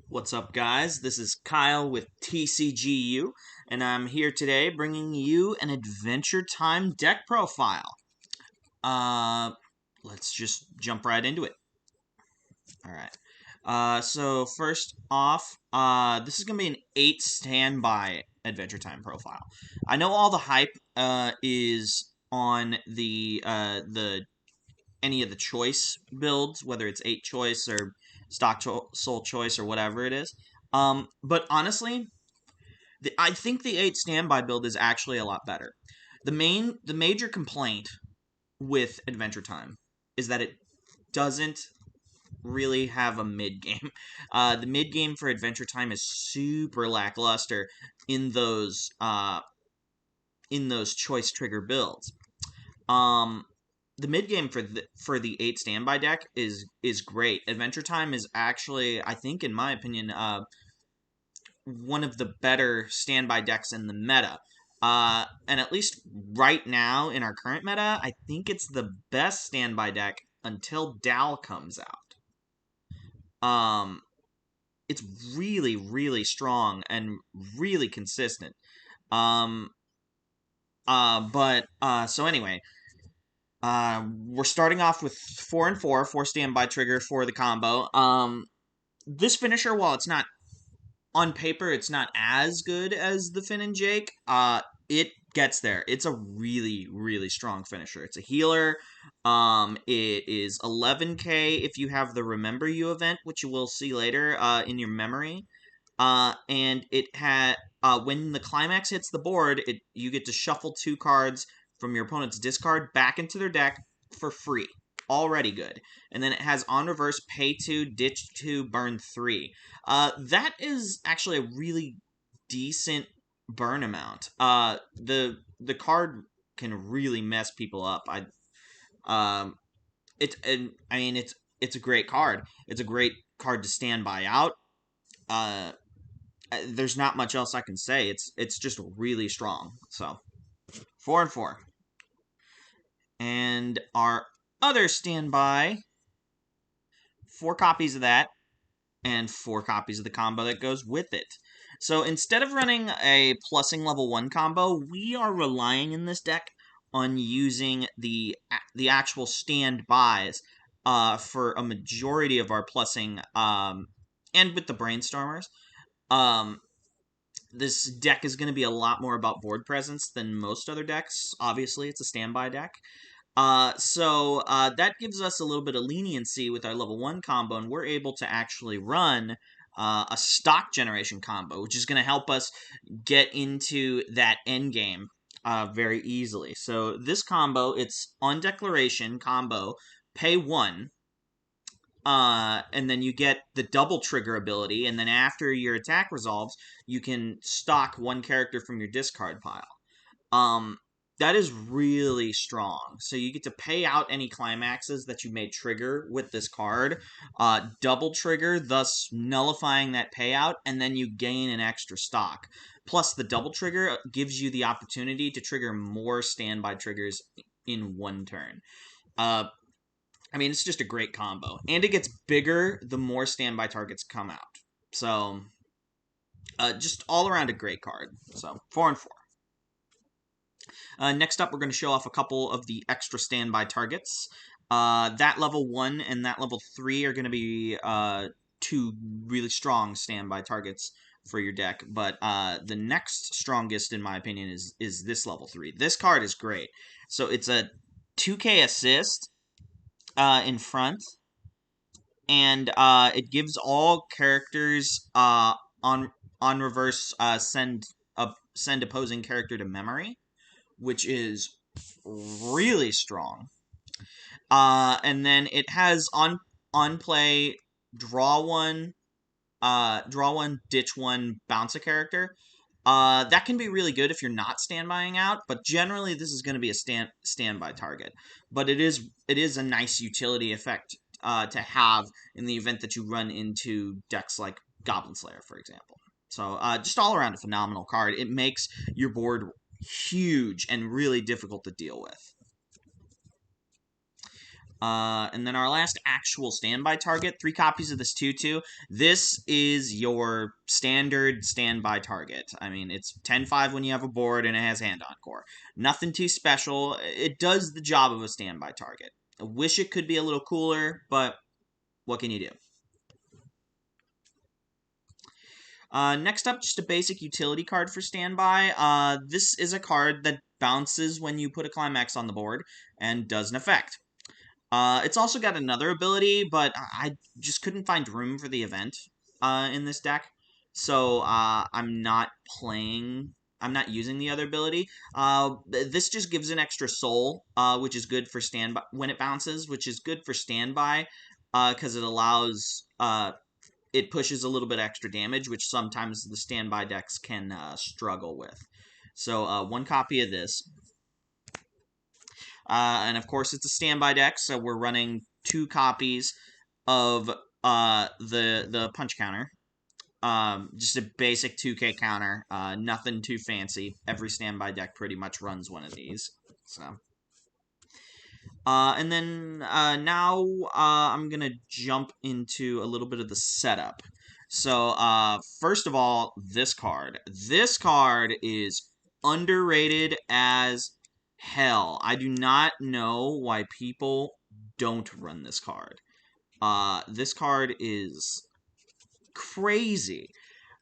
What's up, guys? This is Kyle with TCGU, and I'm here today bringing you an Adventure Time deck profile. Uh, let's just jump right into it. All right. So first off, this is gonna be an 8 standby Adventure Time profile. I know all the hype is on the any of the choice builds, whether it's 8 choice or soul choice or whatever it is. But honestly, I think the 8 standby build is actually a lot better. The major complaint with Adventure Time is that it doesn't really have a mid game. The mid game for Adventure Time is super lackluster in those choice trigger builds. Um, the mid game for the 8 standby deck is great. Adventure Time is actually, I think, in my opinion, one of the better standby decks in the meta. And at least right now in our current meta, I think it's the best standby deck until Dal comes out. It's really, really strong and really consistent. Um, so anyway, we're starting off with 4 standby trigger for the combo. This finisher, while it's not on paper, it's not as good as the Finn and Jake. It gets there. It's a really, really strong finisher. It's a healer. It is 11k if you have the Remember You event, which you will see later in your memory. And it had when the climax hits the board, you get to shuffle 2 cards from your opponent's discard back into their deck for free. Already good. And then it has on reverse, pay 2, ditch 2, burn 3. That is actually a really decent burn amount. The card can really mess people up. It's a great card. It's a great card to stand by out. Uh, there's not much else I can say. It's just really strong. So 4 and 4, and our other standby, 4 copies of that, and 4 copies of the combo that goes with it. So instead of running a plussing level 1 combo, we are relying in this deck on using the actual standbys for a majority of our plussing, and with the Brainstormers. Um, this deck is going to be a lot more about board presence than most other decks. Obviously, it's a standby deck. So that gives us a little bit of leniency with our level 1 combo, and we're able to actually run a stock generation combo, which is going to help us get into that end game very easily. So this combo, it's on declaration combo, pay 1, and then you get the double trigger ability, and then after your attack resolves, you can stock 1 character from your discard pile. That is really strong. So you get to pay out any climaxes that you may trigger with this card, double trigger, thus nullifying that payout, and then you gain an extra stock. Plus, the double trigger gives you the opportunity to trigger more standby triggers in 1 turn. It's just a great combo. And it gets bigger the more standby targets come out. So, just all around a great card. So, 4 and 4. Next up, we're going to show off a couple of the extra standby targets. That level 1 and that level 3 are going to be 2 really strong standby targets for your deck. But the next strongest, in my opinion, is this level 3. This card is great. So it's a 2k assist in front, and it gives all characters on reverse send opposing character to memory, which is really strong. And then it has on play, draw 1, ditch 1, bounce a character. That can be really good if you're not standbying out, but generally this is going to be a standby target. But it is a nice utility effect to have in the event that you run into decks like Goblin Slayer, for example. So just all around a phenomenal card. It makes your board huge and really difficult to deal with. And then our last actual standby target, 3 copies of this 2/2. This is your standard standby target. I mean, it's 10-5 when you have a board and it has hand encore. Nothing too special. It does the job of a standby target. I wish it could be a little cooler, but what can you do? Next up, just a basic utility card for standby. This is a card that bounces when you put a climax on the board and does an effect. It's also got another ability, but I just couldn't find room for the event in this deck. So I'm not using the other ability. This just gives an extra soul, which is good for standby when it bounces, which is good for standby because it allows it pushes a little bit extra damage, which sometimes the standby decks can struggle with. So 1 copy of this. And of course, it's a standby deck, so we're running 2 copies of the punch counter. Just a basic 2K counter. Nothing too fancy. Every standby deck pretty much runs one of these. So. And then now I'm going to jump into a little bit of the setup. So first of all, this card. This card is underrated as hell. I do not know why people don't run this card. This card is crazy.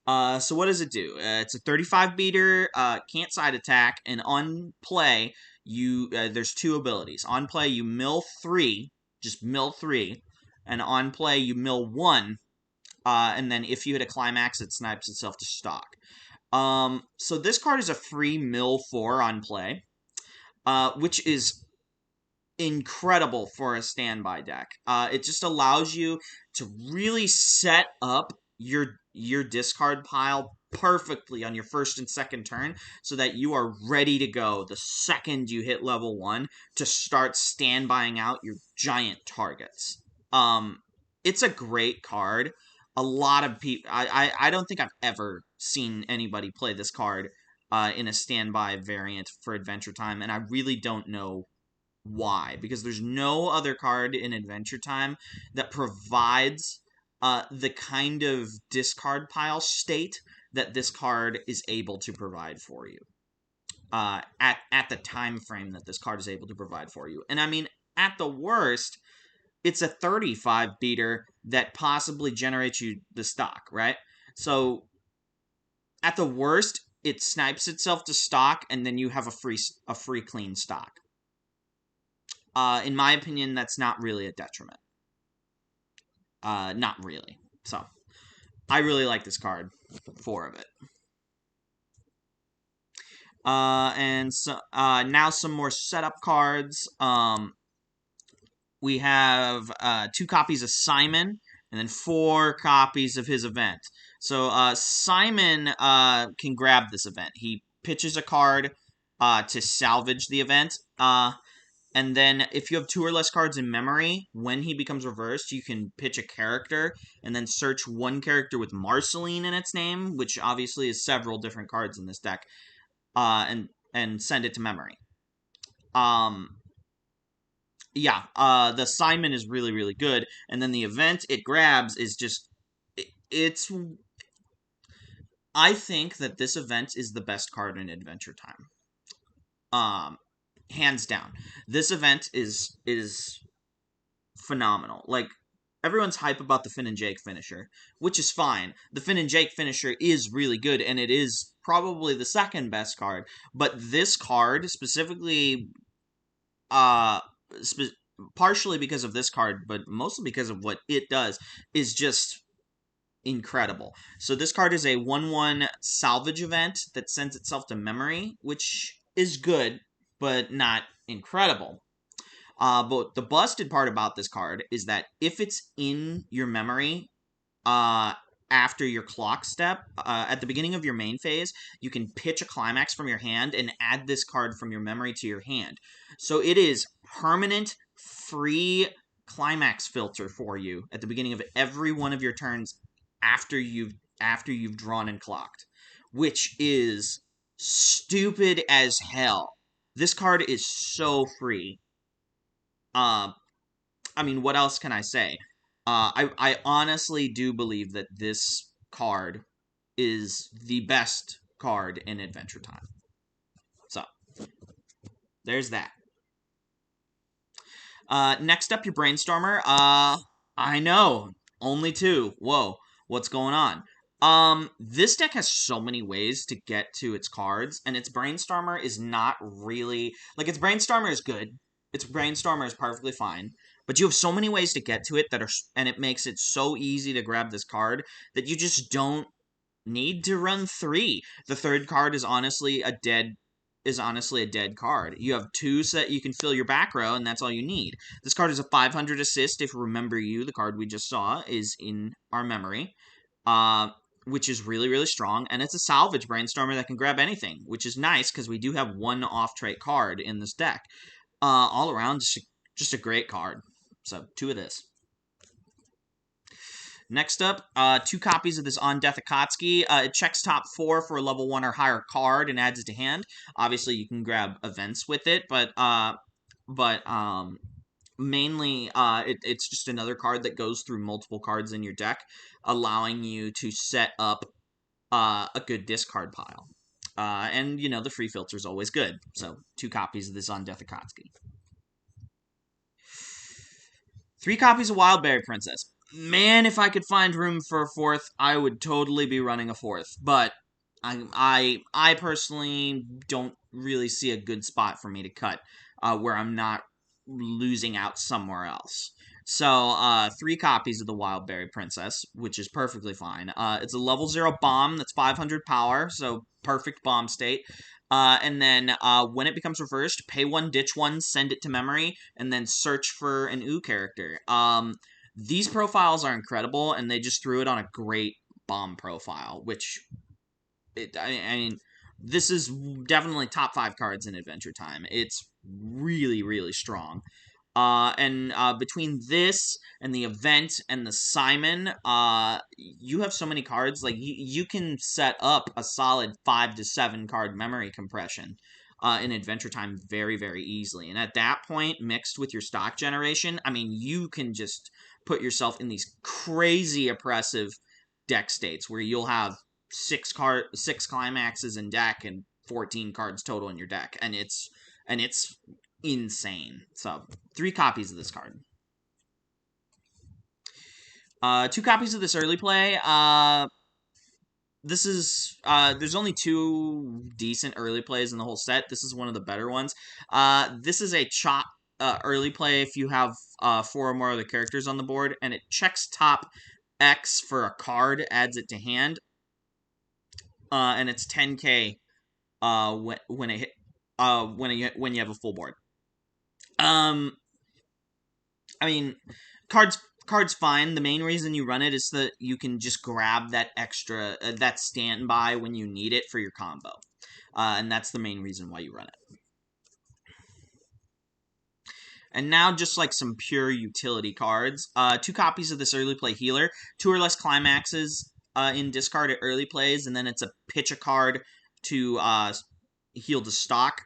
So what does it do? It's a 35 beater, can't side attack, and on play, you there's 2 abilities. On play, you mill 3, just mill 3, and on play, you mill 1, and then if you hit a climax, it snipes itself to stock. So this card is a free mill 4 on play, which is incredible for a standby deck. It just allows you to really set up your discard pile perfectly on your first and second turn so that you are ready to go the second you hit level 1 to start standbying out your giant targets. It's a great card. A lot of people, I don't think I've ever seen anybody play this card in a standby variant for Adventure Time, and I really don't know why, because there's no other card in Adventure Time that provides the kind of discard pile state that this card is able to provide for you at the time frame that this card is able to provide for you. And I mean, at the worst, it's a 35 beater that possibly generates you the stock, right? So at the worst, it snipes itself to stock, and then you have a free clean stock. In my opinion, that's not really a detriment. Not really. So, I really like this card. 4 of it. And so, now some more setup cards. We have 2 copies of Simon, and then 4 copies of his event. So, Simon can grab this event. He pitches a card to salvage the event. And then if you have 2 or less cards in memory, when he becomes reversed, you can pitch a character and then search 1 character with Marceline in its name, which obviously is several different cards in this deck, and send it to memory. Yeah, the Simon is really, really good. And then the event it grabs is just, it's... I think that this event is the best card in Adventure Time. Hands down. This event is phenomenal. Like, everyone's hype about the Finn and Jake finisher, which is fine. The Finn and Jake finisher is really good, and it is probably the second best card. But this card, specifically, partially because of this card, but mostly because of what it does, is just incredible. So this card is a 1/1 salvage event that sends itself to memory, which is good, but not incredible. But the busted part about this card is that if it's in your memory after your clock step, at the beginning of your main phase, you can pitch a climax from your hand and add this card from your memory to your hand. So it is permanent, free climax filter for you at the beginning of every one of your turns after you've drawn and clocked, which is stupid as hell. This card is so free. I mean, what else can I say? I honestly do believe that this card is the best card in Adventure Time. So, there's that. Next up, your Brainstormer. I know, only 2. Whoa, what's going on? This deck has so many ways to get to its cards, and its Brainstormer is not really... Like, its Brainstormer is good. Its Brainstormer is perfectly fine. But you have so many ways to get to it that are... And it makes it so easy to grab this card that you just don't need to run 3. The third card is honestly a dead card. You have 2 so that you can fill your back row, and that's all you need. This card is a 500 assist. If Remember You, the card we just saw, is in our memory, which is really, really strong. And it's a salvage Brainstormer that can grab anything, which is nice because we do have 1 off-trait card in this deck. All around, just a great card. So, 2 of this. Next up, 2 copies of this On Death Akatsuki. It checks top 4 for a level 1 or higher card and adds it to hand. Obviously, you can grab events with it, but mainly, it's just another card that goes through multiple cards in your deck, allowing you to set up a good discard pile. And, you know, the free filter is always good. So, 2 copies of this On Death Akatsuki. 3 copies of Wildberry Princess. Man, if I could find room for a 4th, I would totally be running a 4th. But I personally don't really see a good spot for me to cut where I'm not losing out somewhere else. So, 3 copies of the Wildberry Princess, which is perfectly fine. It's a level 0 bomb that's 500 power, so perfect bomb state. And then when it becomes reversed, pay 1, ditch 1, send it to memory, and then search for an OO character. These profiles are incredible, and they just threw it on a great bomb profile, which, I mean, this is definitely top 5 cards in Adventure Time. It's really, really strong. And between this and the event and the Simon, you have so many cards. Like, you can set up a solid 5 to 7 card memory compression in Adventure Time very, very easily. And at that point, mixed with your stock generation, I mean, you can just put yourself in these crazy oppressive deck states where you'll have 6 climaxes in deck and 14 cards total in your deck. And it's insane. So, 3 copies of this card. 2 copies of this early play. This is, there's only 2 decent early plays in the whole set. This is one of the better ones. This is a chop early play if you have 4 or more other characters on the board, and it checks top X for a card, adds it to hand, and it's 10k when it hit, when you have a full board. I mean, cards fine. The main reason you run it is that you can just grab that extra, that standby when you need it for your combo. And that's the main reason why you run it. And now just like some pure utility cards. 2 copies of this early play healer. 2 or less climaxes in discard at early plays, and then it's a pitch a card to heal to stock.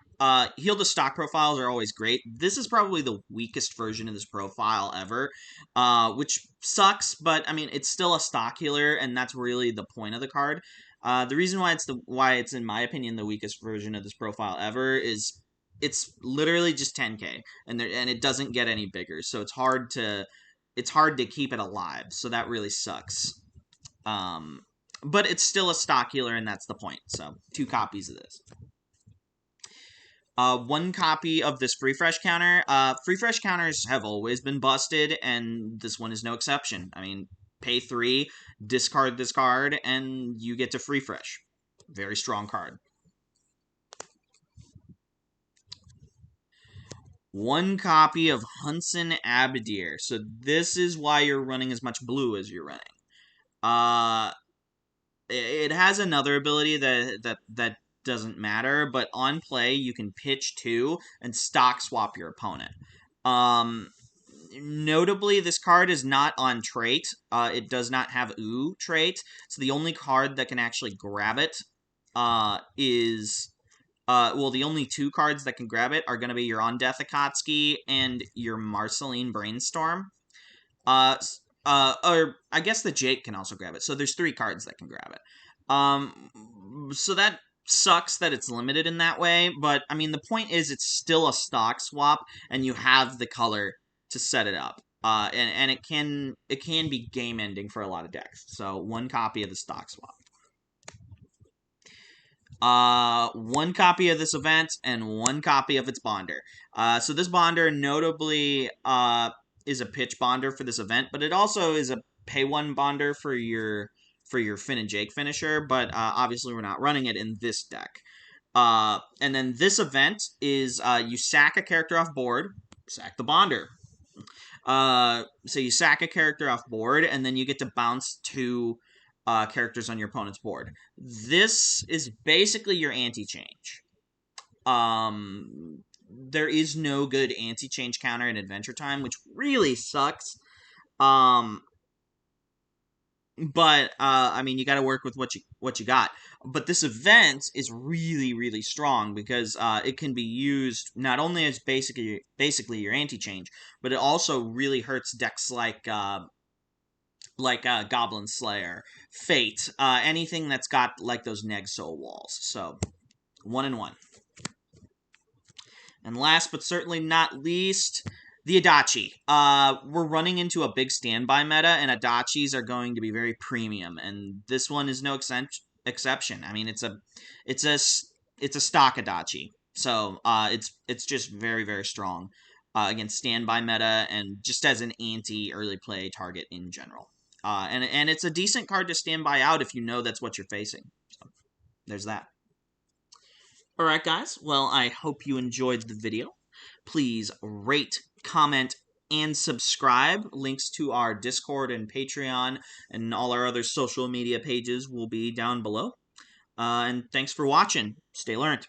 Heal to stock profiles are always great. This is probably the weakest version of this profile ever, which sucks, but I mean, it's still a stock healer, and that's really the point of the card. The reason why it's in my opinion the weakest version of this profile ever is it's literally just 10k, and it doesn't get any bigger, so it's hard to keep it alive. So that really sucks. But it's still a stock healer, and that's the point. So 2 copies of this. 1 copy of this free fresh counter. Free fresh counters have always been busted, and this one is no exception. I mean, pay 3, discard this card, and you get to free fresh. Very strong card. 1 copy of Hunson Abadir. So this is why you're running as much blue as you're running. It has another ability that doesn't matter, but on play you can pitch 2 and stock swap your opponent. Notably, this card is not on trait. It does not have OO trait, so the only card that can actually grab it is well, the only 2 cards that can grab it are going to be your On-Death Akatsuki and your Marceline Brainstorm. Or I guess the Jake can also grab it. So there's 3 cards that can grab it. So that sucks that it's limited in that way, but I mean the point is it's still a stock swap, and you have the color to set it up. And it can be game ending for a lot of decks. So 1 copy of the stock swap. 1 copy of this event and 1 copy of its bonder. So this bonder notably is a pitch bonder for this event, but it also is a pay 1 bonder for your Finn and Jake finisher, but obviously we're not running it in this deck. And then this event is you sack a character off board, sack the bonder. So you sack a character off board, and then you get to bounce 2 characters on your opponent's board. This is basically your anti-change. There is no good anti-change counter in Adventure Time, which really sucks. But I mean, you got to work with what you got. But this event is really, really strong because it can be used not only as basically your anti-change, but it also really hurts decks like Goblin Slayer, Fate, anything that's got like those neg soul walls. So 1 and 1. And last but certainly not least, the Adachi. We're running into a big standby meta, and Adachis are going to be very premium, and this one is no exception. I mean, it's a stock Adachi, so it's just very, very strong against standby meta and just as an anti-early play target in general. And it's a decent card to stand by out if you know that's what you're facing. So there's that. Alright guys, well I hope you enjoyed the video. Please rate, comment, and subscribe. Links to our Discord and Patreon and all our other social media pages will be down below. And thanks for watching. Stay learned.